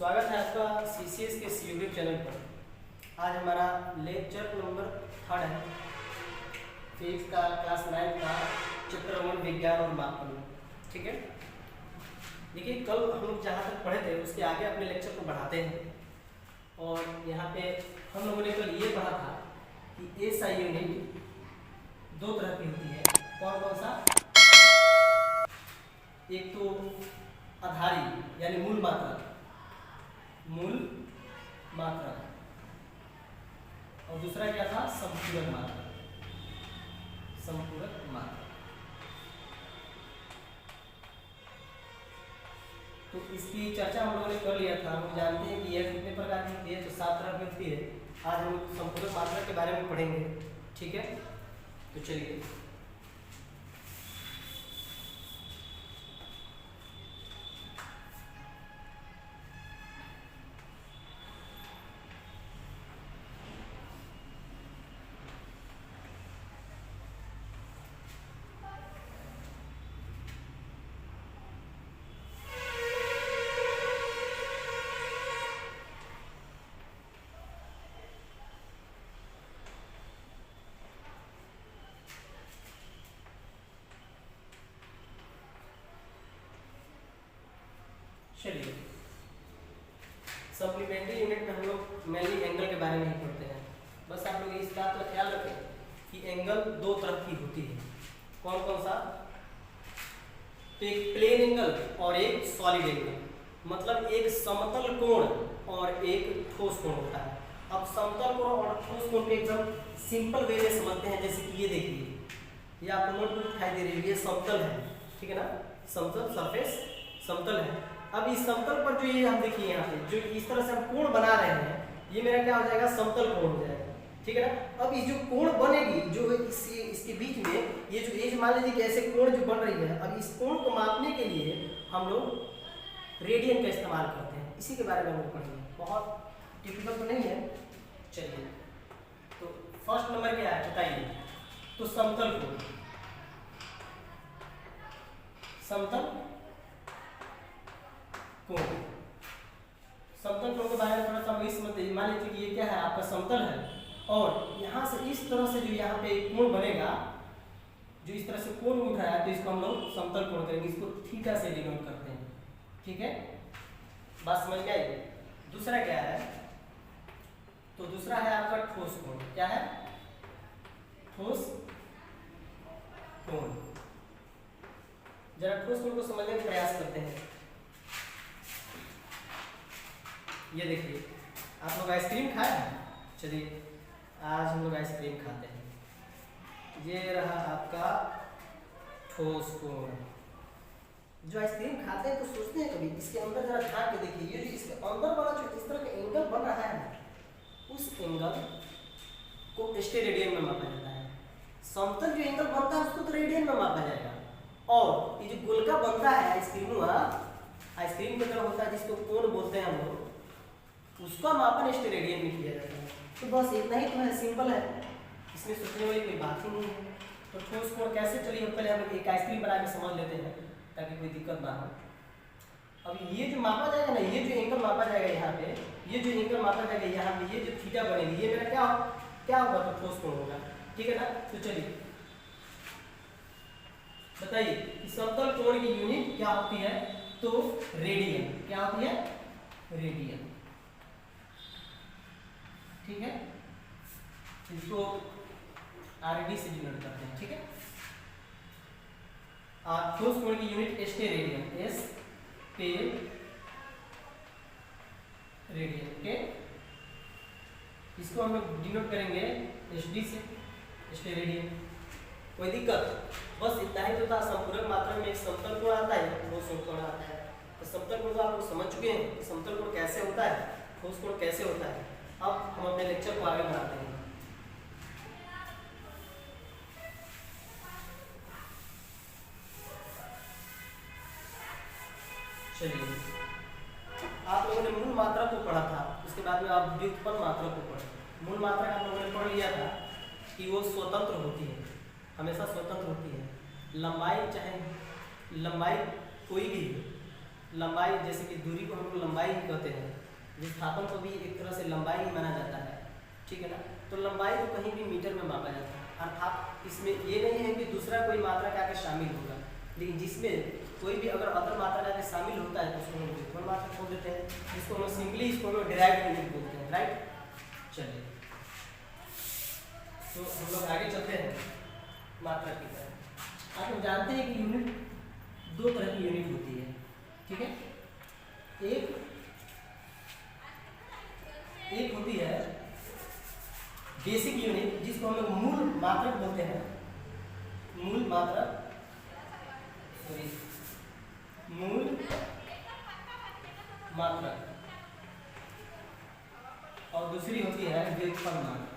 स्वागत है आपका सीसीएस के यूट्यूब चैनल पर। आज हमारा लेक्चर नंबर 3 है, फिजिक्स का क्लास 9 का चैप्टर 1 विज्ञान और मापन। ठीक है, देखिए कल हम लोग जहाँ तक पढ़े थे उसके आगे अपने लेक्चर को बढ़ाते हैं। और यहाँ पे हम लोगों ने कल ये पढ़ा था कि एसआई यूनिट दो तरह की होती है। कौन कौन सा? एक तो आधारी यानी मूल मात्रा और दूसरा क्या था? संपूरक मात्रा। तो इसकी चर्चा हम लोगों ने कर लिया था। हम जानते हैं कि यह कितने प्रकार की होती है, तो 7 तरह की होती है। आज हम संपूरक मात्रा के बारे में पढ़ेंगे। ठीक है, तो चलिए चलिए सप्लीमेंट्री यूनिट में हम लोग मेनली एंगल के बारे में ही पढ़ते हैं। बस आप लोग इस बात का ख्याल रखें कि एंगल दो तरह की होती है। कौन कौन सा? तो एक प्लेन एंगल और एक सॉलिड एंगल, मतलब एक समतल कोण और एक ठोस कोण होता है। अब समतल कोण और ठोस कोण को एकदम सिंपल वे में समझते हैं। जैसे कि ये देखिए, ये आपको नोटबुक दिखाई दे रही है, ये समतल है, ठीक है ना, समतल सरफेस समतल है। अब इस समतल पर जो ये हम देखिए यहाँ पे जो इस तरह से हम कोण बना रहे हैं, ये मेरा क्या हो जाएगा? समतल कोण हो जाएगा, ठीक है ना। अब ये जो कोण बनेगी, जो इसके बीच में ये जो एज, मान लीजिए कि ऐसे कोण जो बन रही है, अब इस कोण को मापने के लिए हम लोग रेडियन का इस्तेमाल करते हैं। इसी के बारे में हम लोग पढ़ेंगे। बहुत टिपिकल तो नहीं है। चलिए, तो फर्स्ट नंबर क्या है बताइए? तो समतल कोण, समतल कोण के बारे में थोड़ा सा इस मत। मान लीजिए कि ये क्या है? आपका समतल है और यहाँ से इस तरह से जो यहाँ पे एक कोण बनेगा, जो इस तरह से कोण उठ रहा है, तो इसको हम लोग समतल कोण करेंगे। इसको थीटा से डिनोट करते हैं। ठीक है, बात समझ में आई? दूसरा क्या है? तो दूसरा है आपका ठोस कोण। क्या है? ठोस कोण। जरा ठोस कोण को समझने का प्रयास करते हैं। ये देखिए, आप लोग आइसक्रीम खाए हैं? चलिए आज हम लोग आइसक्रीम खाते हैं। ये रहा आपका ठोस कोण। जो आइसक्रीम खाते हैं तो सोचते हैं कभी इसके अंदर जरा झांक के देखिए, ये जो इसके अंदर वाला जो इस तरह का एंगल बन रहा है, उस एंगल को स्टेरेडियन में मापा जाता है। समतल जो एंगल बनता है उसको तो रेडियन में मापा जाएगा, और ये जो गोलका बनता है आइसक्रीम की तरह होता है, जिसको कोण बोलते हैं हम लोग, उसका मापन स्टेरेडियन में किया जाता है। तो बस इतना ही तो है, सिंपल है, इसमें सोचने वाली कोई बात ही नहीं है। तो ठोस कोण कैसे? चलिए पहले हम एक आइसक्रीम बना के समझ लेते हैं ताकि कोई दिक्कत ना हो। अब ये जो मापा जाएगा ना, ये जो एंगल मापा जाएगा यहाँ पे, ये जो एंगल मापा जाएगा यहाँ पे, ये जो थीटा बनेगी, ये मेरा क्या होगा? तो ठोस कोण होगा। ठीक है ना। तो चलिए बताइए कि समतल कोण की यूनिट क्या होती है? तो रेडियन। क्या होती है? रेडियन। ठीक है, इसको आरडी से डिनोट करते हैं। ठीक है, ठोस कोण की यूनिट स्टेरेडियन, एस पे रेडियन के। इसको हम लोग डिनोट करेंगे एसडी से, स्टेरेडियन। कोई दिक्कत? बस इतना ही तो था। संपूरक मात्रा में एक समतल कोण आता है, ठोस कोण आता है। तो समतल कोण को आप लोग समझ चुके हैं कि समतल कोण कैसे होता है, ठोस कोण कैसे होता है। अब हम अपने लेक्चर को आगे बढ़ाते हैं। चलिए, आप लोगों ने मूल मात्रा को पढ़ा था, उसके बाद में आप व्युत्पन्न मात्रा को पढ़े। मूल मात्रा का आप लोगों ने पढ़ लिया था कि वो स्वतंत्र होती है, हमेशा स्वतंत्र होती है। लंबाई चाहे लंबाई कोई भी हो, लंबाई, जैसे कि दूरी को हम लोग लंबाई ही कहते हैं, विस्थापन को भी एक तरह से लंबाई ही माना जाता है, ठीक है ना। तो लंबाई को कहीं भी मीटर में मापा जाता है, अर्थात इसमें ये नहीं है कि दूसरा कोई मात्रा का आगे शामिल होगा, लेकिन जिसमें कोई भी अगर अदर मात्रा का शामिल होता है तो उसको हम व्युत्पन्न मात्रा बोल देते हैं, जिसको हम सिंपली इसको हम डिराइव्ड यूनिट बोलते हैं, राइट। चलिए तो हम लोग आगे चलते हैं मात्रा की तरफ। आप लोग जानते हैं कि यूनिट दो तरह की यूनिट होती है, ठीक है। एक होती है बेसिक यूनिट, जिसको हम लोग मूल मात्रक बोलते हैं, मूल मात्रक, सॉरी मूल मात्रक, और दूसरी होती है व्युत्पन्न मात्रक,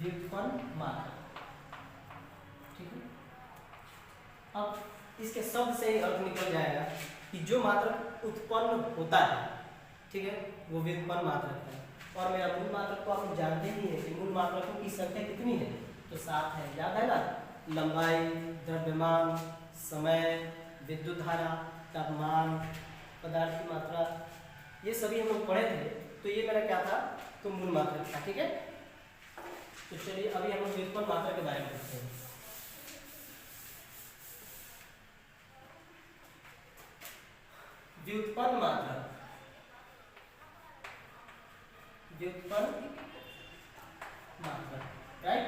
व्युत्पन्न मात्रक, ठीक है। अब इसके शब्द से ही अर्थ निकल जाएगा कि जो मात्रक उत्पन्न होता है, ठीक है, वो व्युत्पन्न मात्रक है। और मेरा मूल मात्रक तो आप जानते ही हैं कि मूल मात्रकों की संख्या कितनी है, तो 7 है, याद है ना। लंबाई, द्रव्यमान, समय, विद्युत धारा, तापमान, पदार्थ की मात्रा, ये सभी हम लोग पढ़े थे। तो ये मेरा क्या था, तो मूल मात्रक था, ठीक है। तो चलिए अभी हम लोग व्युत्पन्न मात्रक के बारे में देखते हैं। व्युत्पन्न मात्रक, व्युत्पन्न मात्रक, राइट।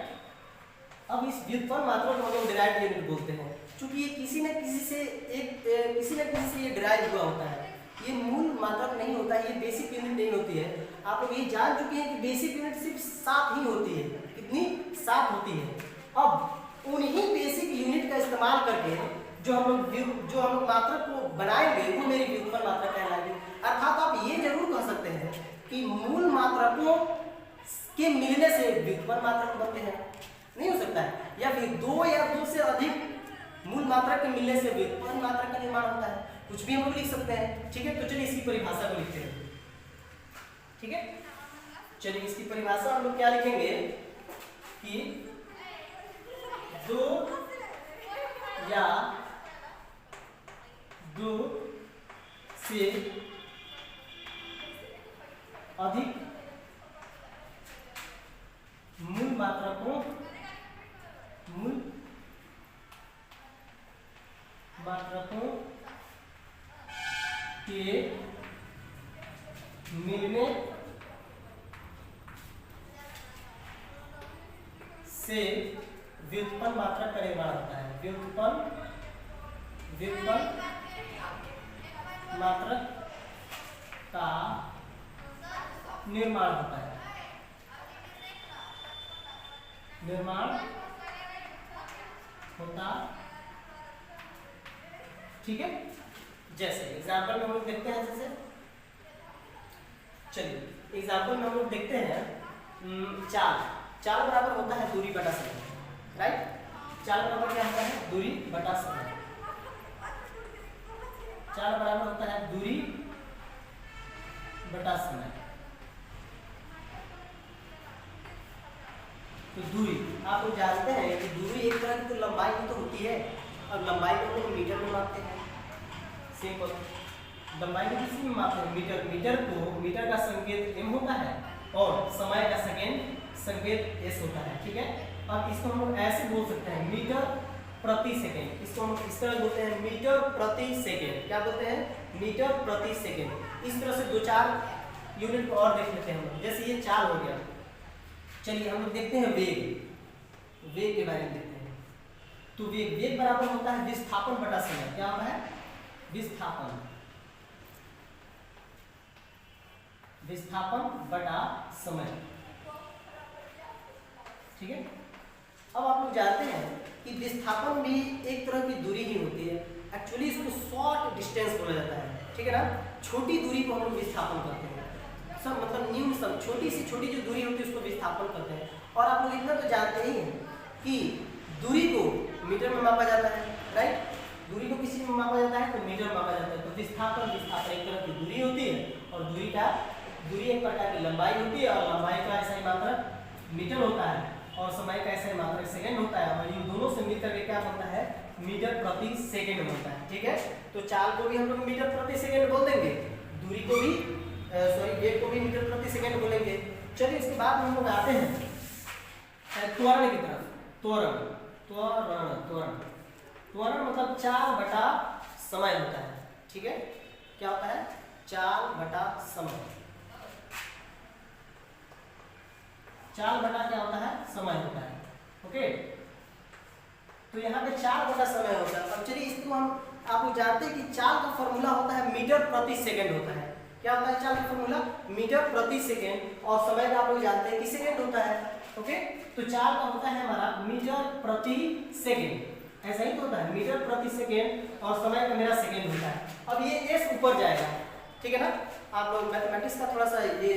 अब इस व्युत्पन्न मात्रक को हम लोग डिराइव्ड यूनिट बोलते हैं, क्योंकि ये किसी न किसी से ये डिराइव हुआ होता है। ये मूल मात्रक नहीं होता है, ये बेसिक यूनिट नहीं होती है। आप लोग ये जान चुके हैं कि बेसिक यूनिट सिर्फ 7 ही होती है, कितनी, 7 होती है। अब उन्हीं बेसिक यूनिट का इस्तेमाल करके जो हम लोग मात्रक को बनाएंगे वो मेरी व्युत्पन्न मात्रक कहलाएगी। अर्थात आप ये जरूर कह सकते हैं कि मूल मात्रकों के मिलने से व्युत्पन्न मात्रक बनते हैं, नहीं हो सकता है, या फिर 2 या 2 से अधिक मूल मात्रक के मिलने से व्युत्पन्न मात्रक का निर्माण होता है, कुछ भी हम लोग लिख सकते हैं, ठीक है। तो चलिए इसकी परिभाषा को लिखते हैं, ठीक है। चलिए इसकी परिभाषा हम लोग क्या लिखेंगे कि 2 या 2 से अधिक मूल मात्रकों के मिलने से व्युत्पन्न मात्रक का निर्माण होता है, व्युत्पन्न मात्रक का निर्माण होता है, ठीक है। जैसे एग्जाम्पल में हम लोग देखते हैं, जैसे चलिए एग्जाम्पल में हम लोग देखते हैं, चाल बराबर होता है दूरी बटा समय, राइट। चाल बराबर क्या होता है, दूरी बटा समय। चाल बराबर होता है दूरी बटा समय। तो दूरी आप लोग जानते हैं कि दूरी एक तरह की तो लंबाई की तो होती है, और लंबाई को हम मीटर में मापते हैं, सिंपल। लंबाई को किस में मापते हैं, मीटर का संकेत m होता है और समय का संकेत s होता है, ठीक है। अब इसको हम लोग ऐसे बोल सकते हैं, मीटर प्रति सेकेंड। इसको हम इस तरह बोलते हैं, मीटर प्रति सेकेंड। क्या बोलते हैं, मीटर प्रति सेकेंड। इस तरह से 2-4 यूनिट को और देख लेते हैं हम लोग। जैसे ये चाल हो गया, चलिए हम लोग देखते हैं वेग के बारे में देखते हैं। तो वेग बराबर होता है विस्थापन बटा समय। क्या होता है, विस्थापन बटा समय, ठीक है। अब आप लोग जानते हैं कि विस्थापन भी एक तरह की दूरी ही होती है। एक्चुअली इसको शॉर्ट डिस्टेंस बोला जाता है, ठीक है ना। छोटी दूरी को हम लोग विस्थापन करते हैं, सब मतलब न्यूनतम छोटी से छोटी जो दूरी होती है उसको विस्थापन करते हैं। और आप लोग इतना तो जानते ही हैं कि दूरी को मीटर में मापा जाता है, राइट। दूरी को किसी में मापा जाता है तो मीटर में मापा जाता है। तो विस्थापन एक तरह की दूरी होती है, और दूरी एक प्रकार की लंबाई होती है, और लंबाई का ऐसा ही मात्रक मीटर होता है। और समय का ऐसे मात्रक सेकंड होता है, और इन दोनों से मिलकर के क्या बनता है, मीटर प्रति सेकंड बनता है। ठीक है, तो चाल को भी हम लोग मीटर प्रति सेकंड बोल देंगे, दूरी को भी वेग को भी मीटर प्रति सेकंड बोलेंगे। चलिए इसके बाद हम लोग आते हैं त्वरण की तरफ। त्वरण त्वरण त्वरण त्वरण मतलब चाल बटा समय होता है। ठीक है, क्या होता है, चाल बटा समय। चाल बटा क्या होता है, समय होता है। ओके, तो यहाँ पे चाल बटा समय होता है। अब चलिए इसको हम, आप लोग जानते हैं कि चाल का फॉर्मूला होता है मीटर प्रति सेकंड होता है। क्या होता है चाल का फॉर्मूला, मीटर प्रति सेकंड, और समय का आप लोग जानते हैं कि सेकंड होता है। ओके, तो चाल का होता है हमारा मीटर प्रति सेकंड, ऐसा ही तो होता है, मीटर प्रति सेकंड, और समय का मेरा सेकंड होता है। अब ये एस ऊपर जाएगा, ठीक है ना। आप लोग मैथमेटिक्स का थोड़ा सा ये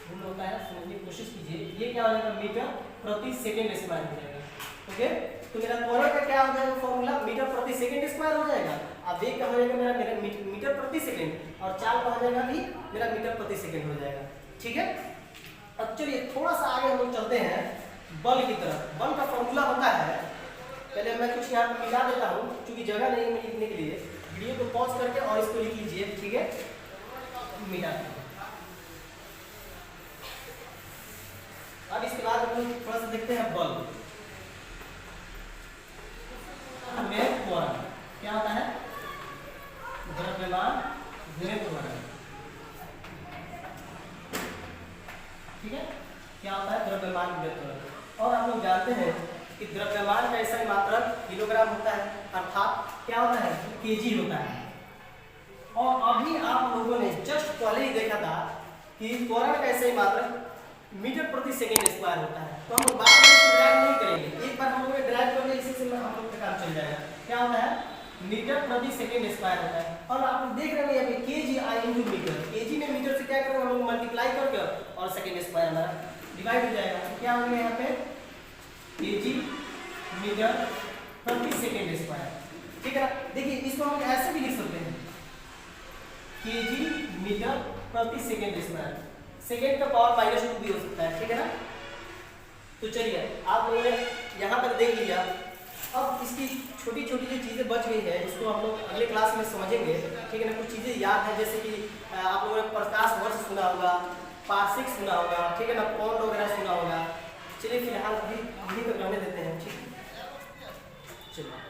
भूल होता है, समझने की कोशिश कीजिए। ये क्या हो जाएगा, मीटर प्रति सेकंड स्क्वायर हो जाएगा। ओके, तो मेरा त्वरण का क्या हो जाएगा फॉर्मूला, मीटर प्रति सेकंड स्क्वायर हो जाएगा। अब वेग का हो जाएगा मेरा मीटर प्रति सेकंड, और चाल का हो जाएगा भी मेरा मीटर प्रति सेकंड हो जाएगा। ठीक है, अब चलिए थोड़ा सा आगे हम लोग चलते हैं बल की तरफ। बल का फॉर्मूला होता है, पहले मैं कुछ यहाँ पे मिला देता हूँ क्योंकि जगह नहीं है लिखने के लिए। वीडियो को पॉज करके और इसको लिख लीजिए। ठीक है, मिला। अब इसके बाद हम लोग थोड़ा सा देखते हैं बल में त्वरण क्या होता है, द्रव्यमान गुणित त्वरण। ठीक है, क्या होता है, द्रव्यमान गुणित त्वरण। और आप लोग जानते हैं कि द्रव्यमान का ऐसा मात्रक किलोग्राम होता है, अर्थात क्या होता है, केजी होता है। और अभी आप लोगों ने जस्ट पहले ही देखा था कि त्वरण का ऐसा मात्रक मीटर प्रति सेकंड स्क्वायर होता है। तो हम बार बार इसे ड्राइव नहीं करेंगे, एक बार हम लोग ड्राइव कर ले, इसी से हम लोग का काम चल जाएगा। क्या होता है, मीटर प्रति सेकंड स्क्वायर होता है। और आप लोग देख रहे हैं यहाँ पे KG I into metre, KG में मीटर से क्या करेंगे हम लोग मल्टीप्लाई करके, और सेकंड स्क्वायर हमारा डिवाइड हो जाएगा। तो क्या होगा यहाँ पे, केजी मीटर प्रति सेकंड स्क्वायर। ठीक है ना, देखिए इसको हम ऐसे भी लिख सकते हैं, केजी मीटर प्रति सेकंड स्क्वायर, सेकंड का पावर -2 भी हो सकता है। ठीक है ना, तो चलिए आप लोगों ने यहाँ पर देख लिया। अब इसकी छोटी छोटी जो चीज़ें बच गई है, इसको हम लोग अगले क्लास में समझेंगे। ठीक है ना, कुछ चीज़ें याद है, जैसे कि आप लोगों ने प्रकाश वर्ष सुना होगा, पार्शिक सुना होगा, ठीक है ना, पौंड वगैरह सुना होगा। चलिए फिलहाल अभी तक रहने देते हैं। ठीक है, चलिए।